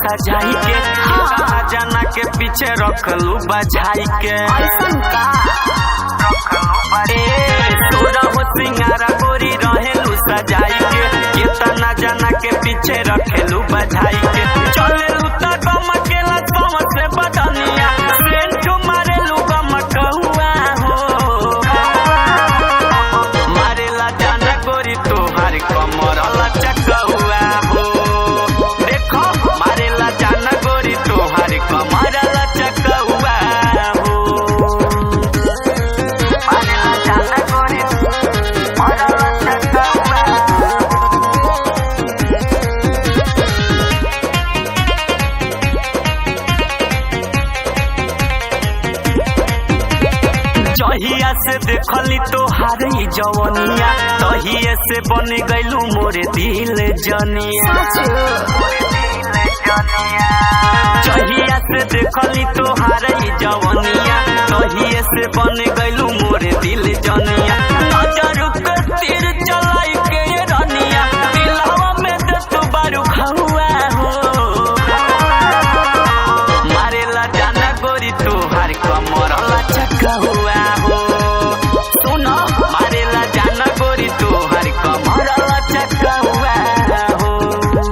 सजाई के कहा जाना के पीछे रखलू बजाई के तोरा हो सिंगारा गोरी रहेलू सजाई के केतना जाना के पीछे रखेलू बजाई के चलेलू त गमकेला से बदनिया सेंट मारेलू गमकहुआ हो मारेला जाना गोरी तोहार कमर लचकहुआ हो देखो मारेला जाना गोरी तोहार कमर लचकहुआ हो मारेला जाना गोरी कमर लचकहुआ जहिया से देखली तोहार जवनिया तहिए से बन गइलू मोरे दिल जनिया जहिया से देखली तोहार जवनिया तहिए से बन गइलू मोरे दिल जनिया